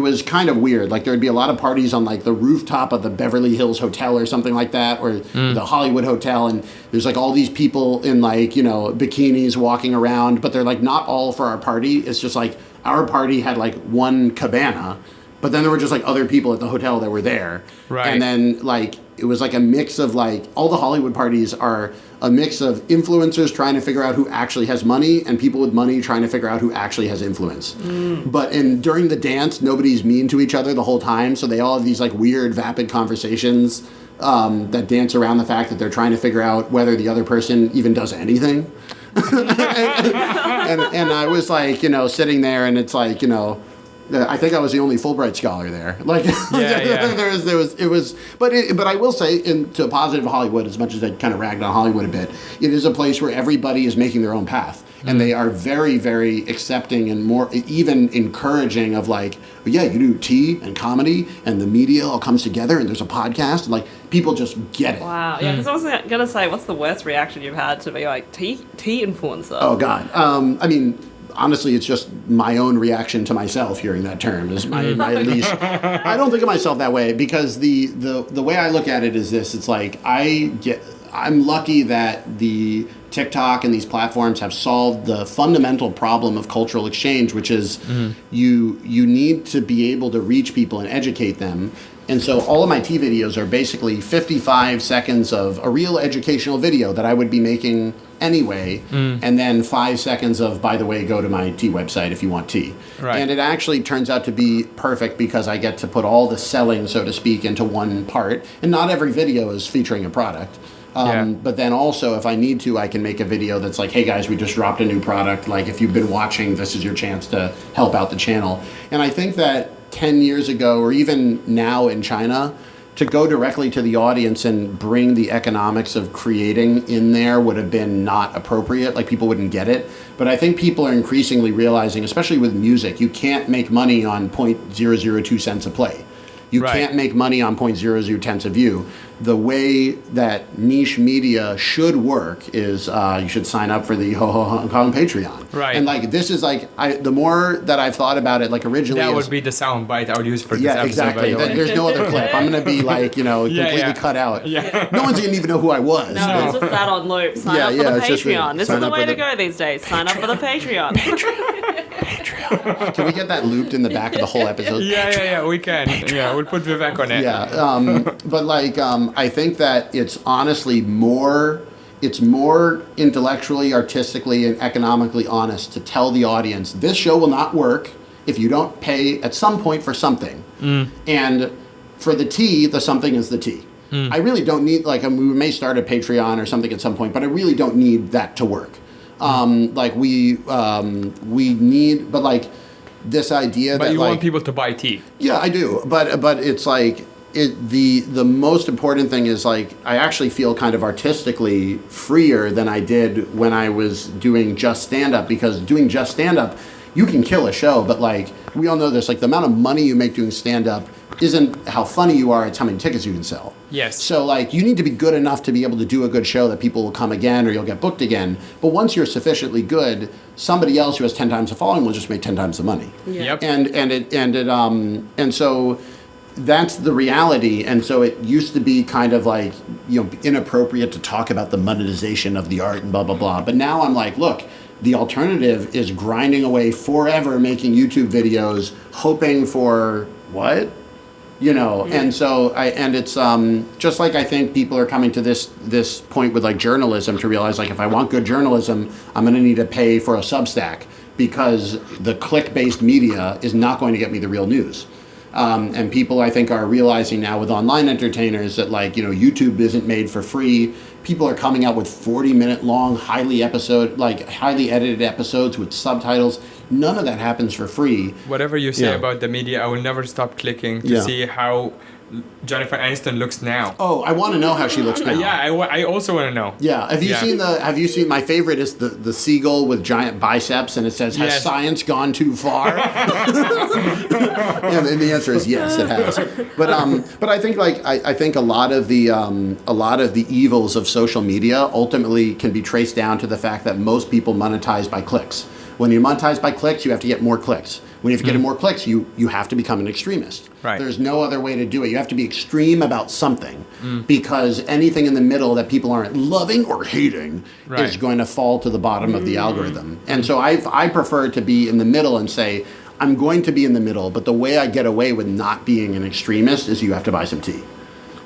was kind of weird. Like there'd be a lot of parties on like the rooftop of the Beverly Hills Hotel or something like that, or the Hollywood Hotel, and there's like all these people in like bikinis walking around, but they're like not all for our party. It's just like our party had like one cabana. But then there were just like other people at the hotel that were there. Right. And then like it was like a mix of like all the Hollywood parties are a mix of influencers trying to figure out who actually has money and people with money trying to figure out who actually has influence. But during the dance, nobody's mean to each other the whole time. So they all have these like weird vapid conversations that dance around the fact that they're trying to figure out whether the other person even does anything. and I was like, sitting there, and it's like, I think I was the only Fulbright scholar there. Like, Yeah. but I will say, to positive Hollywood, as much as I kind of ragged on Hollywood a bit, it is a place where everybody is making their own path, and they are very, very accepting and more even encouraging of like, well, yeah, you do tea and comedy, and the media all comes together, and there's a podcast, and like people just get it. Wow. Yeah, because I was going to say, what's the worst reaction you've had to be like tea influencer? Oh God. I mean, honestly, it's just my own reaction to myself hearing that term is my least. I don't think of myself that way because the way I look at it is this: it's like I'm lucky that the TikTok and these platforms have solved the fundamental problem of cultural exchange, which is you need to be able to reach people and educate them. And so all of my tea videos are basically 55 seconds of a real educational video that I would be making anyway, and then 5 seconds of, by the way, go to my tea website if you want tea. Right. And it actually turns out to be perfect because I get to put all the selling, so to speak, into one part. And not every video is featuring a product. But then also, if I need to, I can make a video that's like, hey guys, we just dropped a new product. Like, if you've been watching, this is your chance to help out the channel. And I think that 10 years ago, or even now in China, to go directly to the audience and bring the economics of creating in there would have been not appropriate. Like, people wouldn't get it. But I think people are increasingly realizing, especially with music, you can't make money on 0.002 cents a play. You Right. can't make money on 0.00 tenths a view. The way that niche media should work is you should sign up for the Ho Ho Hong Kong Patreon. Right. And like this is like the more that I've thought about it, like originally That is- would be the sound bite I would use for this yeah, episode. exactly. By the way. There's no other clip. I'm gonna be like, completely yeah. cut out. Yeah. No one's gonna even know who I was. No, it's just that on loop. Sign Yeah, up for yeah, the it's just Patreon. This is sign the up way for to the- go these days. Sign up for the Patreon. Can we get that looped in the back of the whole episode? Yeah, we can. Yeah, we'll put Vivek on it. Yeah, but like I think that it's honestly more it's more intellectually, artistically, and economically honest to tell the audience this show will not work if you don't pay at some point for something. And for the tea, the something is the tea. I really don't need, like, we may start a Patreon or something at some point, but I really don't need that to work. Like we need, but like this idea But that you like, want people to buy tea. yeah, I do. But it's like the most important thing is like I actually feel kind of artistically freer than I did when I was doing just stand up, because doing just stand up, you can kill a show, but like we all know this, like the amount of money you make doing stand up isn't how funny you are, it's how many tickets you can sell. Yes. So like you need to be good enough to be able to do a good show that people will come again or you'll get booked again. But once you're sufficiently good, somebody else who has 10 times the following will just make 10 times the money. Yep. And so that's the reality. And so it used to be kind of like, you know, inappropriate to talk about the monetization of the art and blah, blah, blah. But now I'm like, look, the alternative is grinding away forever making YouTube videos, hoping for what? You know, and so it's just like I think people are coming to this point with like journalism to realize like if I want good journalism, I'm going to need to pay for a Substack because the click-based media is not going to get me the real news. And people I think are realizing now with online entertainers that like, you know, YouTube isn't made for free. People are coming out with 40-minute long, highly edited episodes with subtitles. None of that happens for free. Whatever you say Yeah. about the media, I will never stop clicking to Yeah. see how Jennifer Aniston looks now. Oh, I want to know how she looks now. Yeah, I also want to know. Yeah. Have you seen my favorite is the seagull with giant biceps and it says, has Yes. science gone too far? And the answer is yes, it has. But I think like I think a lot of the evils of social media ultimately can be traced down to the fact that most people monetize by clicks. When you monetize by clicks, you have to get more clicks. When you have to get more clicks, you have to become an extremist. Right. There's no other way to do it. You have to be extreme about something because anything in the middle that people aren't loving or hating Right. is going to fall to the bottom of the algorithm. And so I prefer to be in the middle and say, I'm going to be in the middle, but the way I get away with not being an extremist is you have to buy some tea.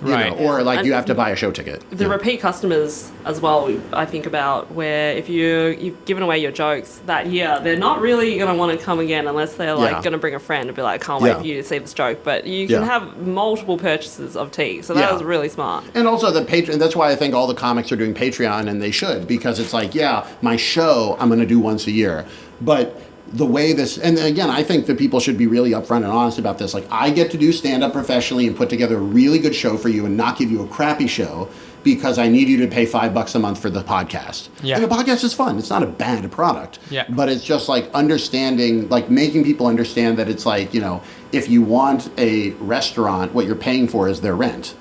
You Right. know, or like And you have to buy a show ticket. The Yeah. repeat customers as well, I think about, where if you've given away your jokes that year, they're not really going to want to come again unless they're like Yeah. going to bring a friend and be like, can't wait Yeah. for you to see this joke. But you can Yeah. have multiple purchases of tea. So that Yeah. was really smart. And also the Patreon, that's why I think all the comics are doing Patreon, and they should, because it's like, yeah, my show I'm going to do once a year. But the way this, and again, I think that people should be really upfront and honest about this. Like, I get to do stand-up professionally and put together a really good show for you and not give you a crappy show because I need you to pay $5 a month for the podcast. Yeah. And the podcast is fun. It's not a bad product. Yeah. But it's just like understanding, like making people understand that it's like, you know, if you want a restaurant, what you're paying for is their rent.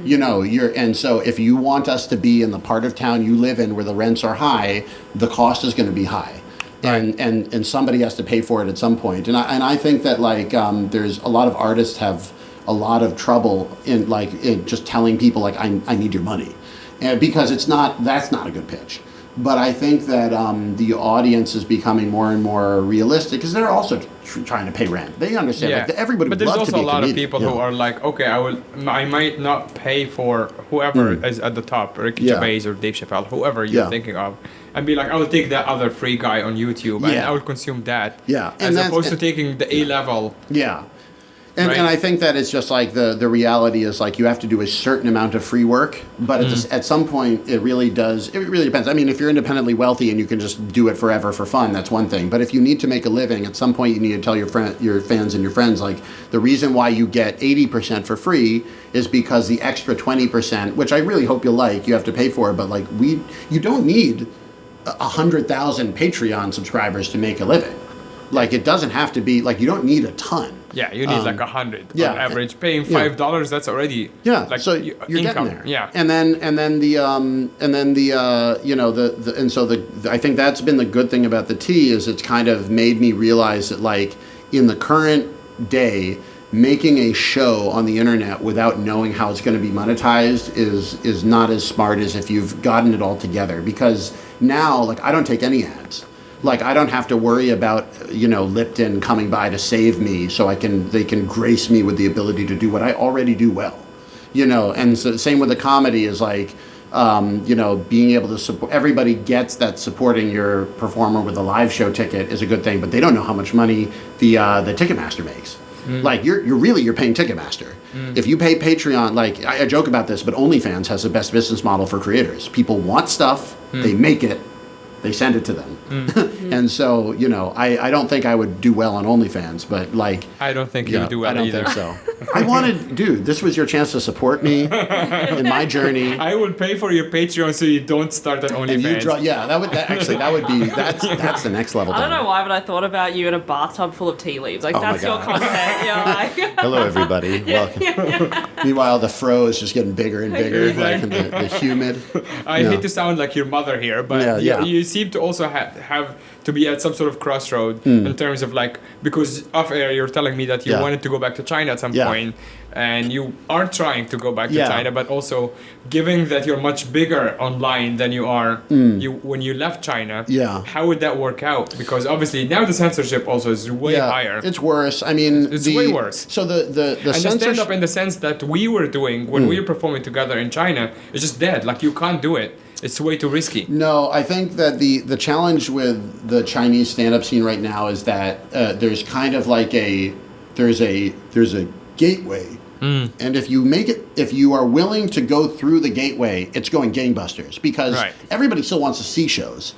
You know, and so if you want us to be in the part of town you live in where the rents are high, the cost is going to be high. And somebody has to pay for it at some point. And I think that like there's a lot of artists have a lot of trouble in just telling people like I need your money, and because that's not a good pitch. But I think that the audience is becoming more and more realistic because they're also trying to pay rent. They understand. Like, everybody but would there's love to also be a lot of comedian, people you who know? are like, okay, I might not pay for whoever is at the top, Ricky Yeah. Gervais or Dave Chappelle, whoever you're Yeah. thinking of, and be like, I will take that other free guy on YouTube and Yeah. I will consume that, Yeah. And as that's- opposed to taking the A level. Yeah. And, Right. and I think that it's just like the reality is like you have to do a certain amount of free work, but at some point it really depends. I mean, if you're independently wealthy and you can just do it forever for fun, that's one thing. But if you need to make a living, at some point you need to tell your fans and your friends, like the reason why you get 80% for free is because the extra 20%, which I really hope you like, you have to pay for, but like you don't need 100,000 Patreon subscribers to make a living. Like it doesn't have to be, like you don't need a ton. Yeah, you need like 100 yeah. on average. Paying Yeah. $5, that's already like so you're income. getting there. Yeah, and then I think that's been the good thing about the tea is it's kind of made me realize that like in the current day, making a show on the internet without knowing how it's going to be monetized is not as smart as if you've gotten it all together, because now like I don't take any ads. Like I don't have to worry about, you know, Lipton coming by to save me so they can grace me with the ability to do what I already do well. You know, and so same with the comedy is like being able to support, everybody gets that supporting your performer with a live show ticket is a good thing, but they don't know how much money the Ticketmaster makes. Like you're paying Ticketmaster. If you pay Patreon, like I joke about this, but OnlyFans has the best business model for creators. People want stuff, they make it, they send it to them. And so, I don't think I would do well on OnlyFans, but like... I don't think you would do well either. I don't think so. Dude, this was your chance to support me in my journey. I would pay for your Patreon so you don't start an OnlyFans. That's the next level. I don't know why, but I thought about you in a bathtub full of tea leaves. Like, that's your content. You're like... Hello, everybody. Welcome. Meanwhile, the fro is just getting bigger and bigger, like in the humid. I hate to sound like your mother here, but you seem to also have to be at some sort of crossroad in terms of like, because off air you're telling me that you wanted to go back to China at some point, and you are trying to go back to China, but also given that you're much bigger online than you are when you left China, how would that work out? Because obviously now the censorship also is way higher. It's worse. I mean, it's way worse. So the stand-up in the sense that we were doing when we were performing together in China is just dead. Like, you can't do it. It's way too risky. No, I think that the challenge with the Chinese stand-up scene right now is that there's kind of like there's a gateway, and if you are willing to go through the gateway, it's going gangbusters because everybody still wants to see shows,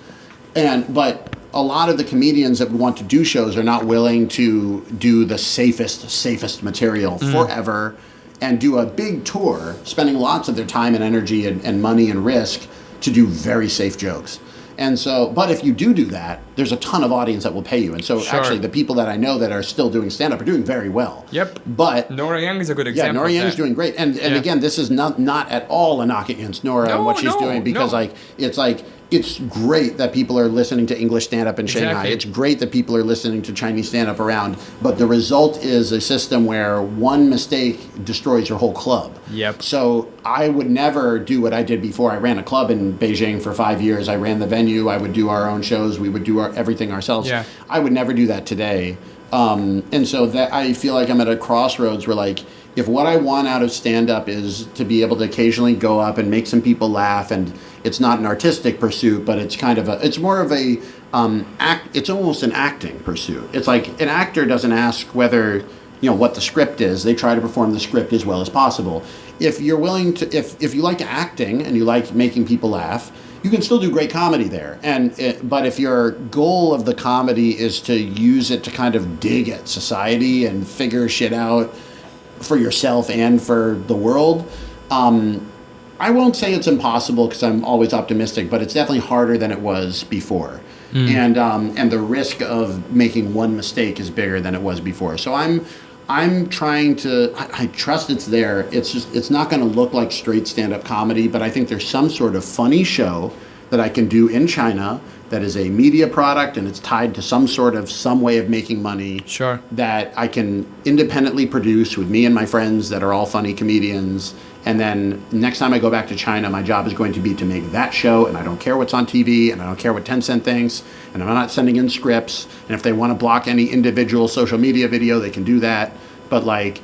but a lot of the comedians that want to do shows are not willing to do the safest material forever and do a big tour, spending lots of their time and energy and money and risk to do very safe jokes. And so, but if you do that, there's a ton of audience that will pay you. And so actually the people that I know that are still doing stand-up are doing very well. Yep. But Nora Young is a good example. Yeah, Nora Young is doing great. And again, this is not at all a knock against Nora and what she's doing, because it's great that people are listening to English stand-up in Shanghai. It's great that people are listening to Chinese stand-up around. But the result is a system where one mistake destroys your whole club. Yep. So I would never do what I did before. I ran a club in Beijing for 5 years. I ran the venue. I would do our own shows. We would do everything ourselves. Yeah. I would never do that today. And so that I feel like I'm at a crossroads where, like, if what I want out of stand-up is to be able to occasionally go up and make some people laugh, and it's not an artistic pursuit, but it's kind of it's more of a it's almost an acting pursuit. It's like an actor doesn't ask whether, what the script is. They try to perform the script as well as possible. If you're willing to, if you like acting and you like making people laugh, you can still do great comedy there. But if your goal of the comedy is to use it to kind of dig at society and figure shit out for yourself and for the world, I won't say it's impossible because I'm always optimistic, but it's definitely harder than it was before. And the risk of making one mistake is bigger than it was before. So I'm trying to, I trust it's there. It's not going to look like straight stand-up comedy, but I think there's some sort of funny show that I can do in China that is a media product and it's tied to some way of making money. Sure. That I can independently produce with me and my friends that are all funny comedians. And then next time I go back to China, my job is going to be to make that show, and I don't care what's on TV, and I don't care what Tencent thinks, and I'm not sending in scripts. And if they want to block any individual social media video, they can do that. But like,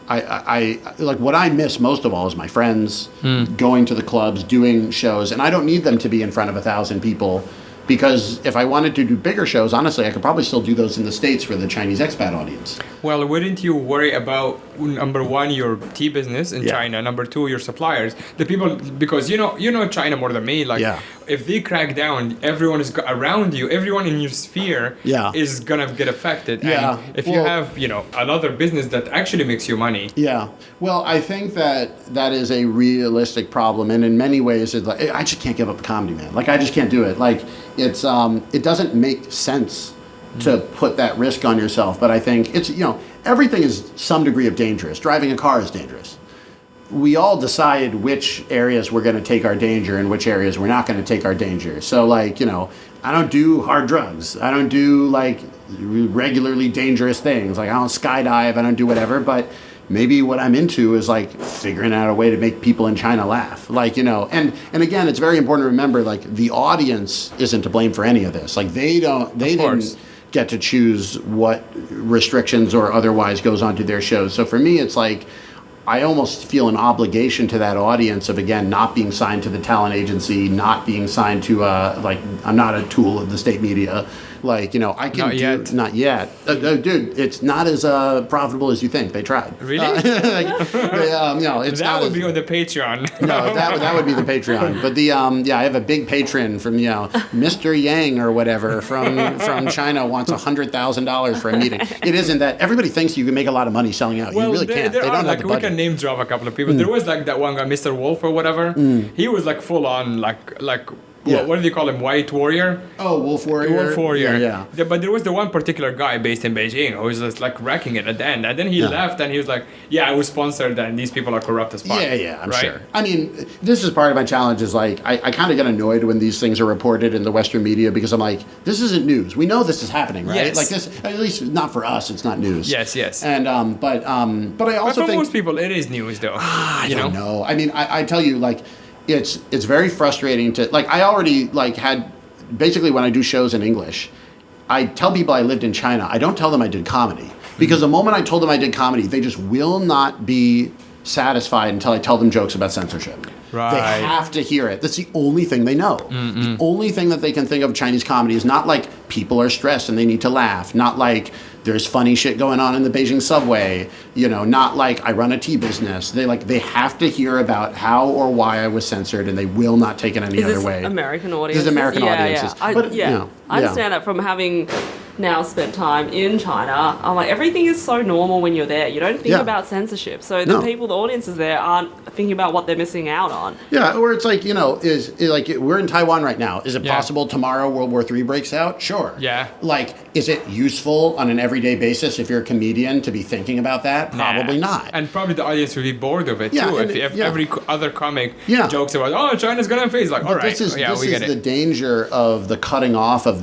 I like, what I miss most of all is my friends, going to the clubs, doing shows, and I don't need them to be in front of 1,000 people. Because if I wanted to do bigger shows, honestly, I could probably still do those in the States for the Chinese expat audience. Well, wouldn't you worry about, number one, your tea business in China, number two, your suppliers, the people, because you know China more than me, like, if they crack down, everyone is around you, everyone in your sphere is gonna get affected. And if you have, another business that actually makes you money. Yeah. Well, I think that is a realistic problem, and in many ways, it's like, I just can't give up comedy, man. Like, I just can't do it. Like, it doesn't make sense to put that risk on yourself. But I think it's, everything is some degree of dangerous. Driving a car is dangerous. We all decide which areas we're going to take our danger and which areas we're not going to take our danger. So, like, I don't do hard drugs. I don't do, like, regularly dangerous things. Like, I don't skydive. I don't do whatever. But maybe what I'm into is, like, figuring out a way to make people in China laugh. Like, and again, it's very important to remember, like, the audience isn't to blame for any of this. Like, they didn't get to choose what restrictions or otherwise goes onto their shows. So for me, it's like, I almost feel an obligation to that audience of, again, not being signed to the talent agency, not being signed to, I'm not a tool of the state media. Like, you know, I can not yet. Dude, it's not as profitable as you think. They tried. Really? You know, it's that not would be on the Patreon. No, that would be the Patreon. But the I have a big patron from, you know, Mr. Yang or whatever from China wants $100,000 for a meeting. It isn't that. Everybody thinks you can make a lot of money selling out. Well, you really can't. They there don't are, have the we budget. can name drop a couple of people. There was like that one guy, Mr. Wolf or whatever. He was like full on like. Yeah. What do you call him? White warrior? Oh, Wolf Warrior. Wolf warrior. Yeah. But there was the one particular guy based in Beijing who was just like wrecking it at the end. And then he left and he was like, yeah, I was sponsored and these people are corrupt as fuck. Yeah, I'm right? sure. I mean, this is part of my challenge is like, I kind of get annoyed when these things are reported in the Western media because I'm like, this isn't news. We know this is happening, right? Yes. Like this, at least not for us, it's not news. Yes. And, but I also But for think. most people, it is news though. I don't know. I mean, I tell you, like, it's very frustrating to, like, I already, like, had, basically when I do shows in English, I tell people I lived in China. I don't tell them I did comedy. Because the moment I told them I did comedy, they just will not be satisfied until I tell them jokes about censorship. Right. They have to hear it. That's the only thing they know. The only thing that they can think of Chinese comedy is not like people are stressed and they need to laugh. Not like there's funny shit going on in the Beijing subway. You know, not like I run a tea business. They have to hear about how or why I was censored, and they will not take it any other way. American audiences? This is American audiences. Yeah. But, you know, I understand that from having now spent time in China. I'm like, everything is so normal when you're there. You don't think about censorship. So the audiences there aren't thinking about what they're missing out on. Yeah, or it's like, you know, is like we're in Taiwan right now. Is it possible tomorrow World War III breaks out? Sure. Yeah. Like, is it useful on an everyday basis if you're a comedian to be thinking about that? Probably not. And probably the audience will be bored of it Yeah, too. and If every other comic Yeah. jokes about, oh, China's gonna face, like, all right, This is we get the it. danger of the cutting off of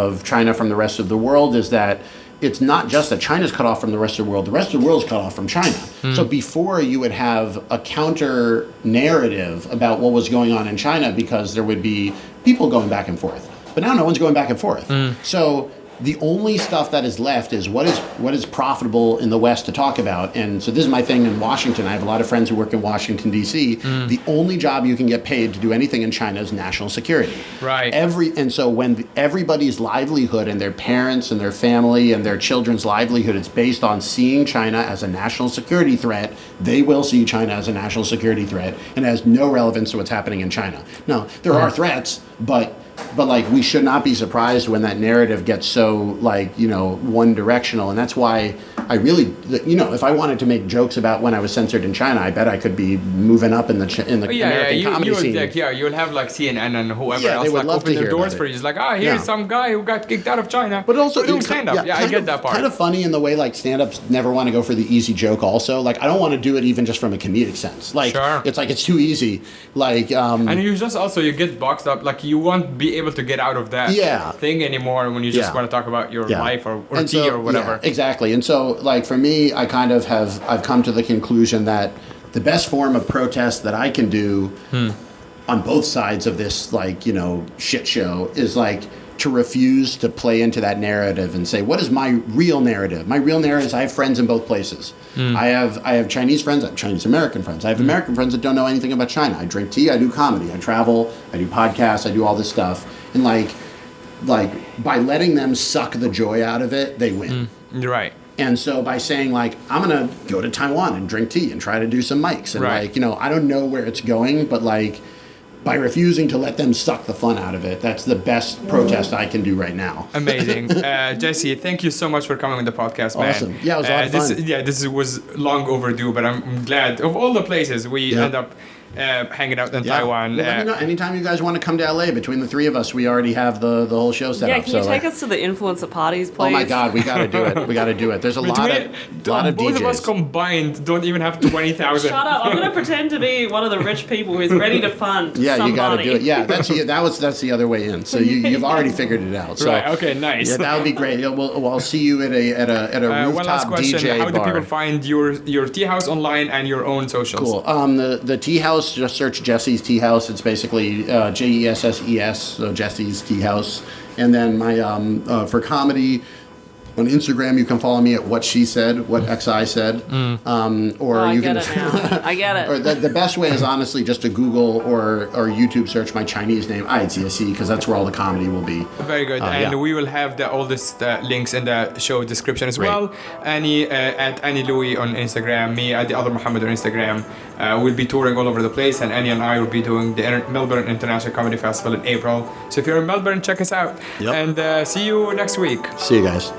of China from the rest of the world, is that it's not just that China's cut off from the rest of the world. The rest of the world is cut off from China. So before, you would have a counter narrative about what was going on in China because there would be people going back and forth. But now no one's going back and forth. So the only stuff that is left is what is profitable in the West to talk about. And so this is my thing in Washington. I have a lot of friends who work in Washington, D.C. The only job you can get paid to do anything in China is national security. Right. And so when everybody's livelihood and their parents and their family and their children's livelihood is based on seeing China as a national security threat, they will see China as a national security threat, and it has no relevance to what's happening in China. Now, there are threats, but like, we should not be surprised when that narrative gets so, like, you know, one directional. And that's why I really, you know, if I wanted to make jokes about when I was censored in China, I bet I could be moving up in the American comedy scene. You'll have like CNN and whoever Yeah, else they would like love open to their hear doors about for it. you. It's like, here's some guy who got kicked out of China. But also, doing stand up. I get that part. Kind of funny in the way, like, stand-ups never want to go for the easy joke. Also, like, I don't want to do it even just from a comedic sense. Like, it's like it's too easy. Like, and you just also you get boxed up. Like, you won't be able to get out of that thing anymore when you just want to talk about your life or tea or whatever. Yeah, exactly. And so, like, for me, I kind of I've come to the conclusion that the best form of protest that I can do on both sides of this, like, you know, shit show is, like, to refuse to play into that narrative and say, what is my real narrative? My real narrative is I have friends in both places. I have Chinese friends, I have Chinese American friends. I have American friends that don't know anything about China. I drink tea, I do comedy, I travel, I do podcasts, I do all this stuff. And like by letting them suck the joy out of it, they win. Right. And so by saying, like, I'm going to go to Taiwan and drink tea and try to do some mics. And, like, you know, I don't know where it's going, but, like, by refusing to let them suck the fun out of it, that's the best protest I can do right now. Amazing. Jesse, thank you so much for coming on the podcast, man. Awesome. Yeah, it was a lot of fun. This was long overdue, but I'm glad. Of all the places we end up hanging out in Taiwan. Well, let me know. Anytime you guys want to come to LA, between the three of us, we already have the whole show set up. Yeah, can you take us to the influencer parties, please? Oh my God, we got to do it. We got to do it. There's a lot of DJs. Both of us combined don't even have 20,000. Shut up! I'm gonna pretend to be one of the rich people who's ready to fund somebody. You got to do it. Yeah, that's the other way in. So you've already figured it out. So, right. Okay. Nice. Yeah, that would be great. I'll see you at a rooftop one last question. DJ How do bar. people find your tea house online and your own socials? Cool. The tea house, just search Jesse's Tea House. It's basically JESSES, so Jesse's Tea House. And then my for comedy, On Instagram, you can follow me at what she said, what XI said, or I you get can. it now. I get it. Or the best way is honestly just to Google or YouTube search my Chinese name, IZSE, because that's where all the comedy will be. Very good. And yeah. we will have all this links in the show description as Great. well. Annie at Annie Louie on Instagram, me at the other Muhammad on Instagram. We'll be touring all over the place, and Annie and I will be doing the Melbourne International Comedy Festival in April. So if you're in Melbourne, check us out. Yep. And see you next week. See you guys.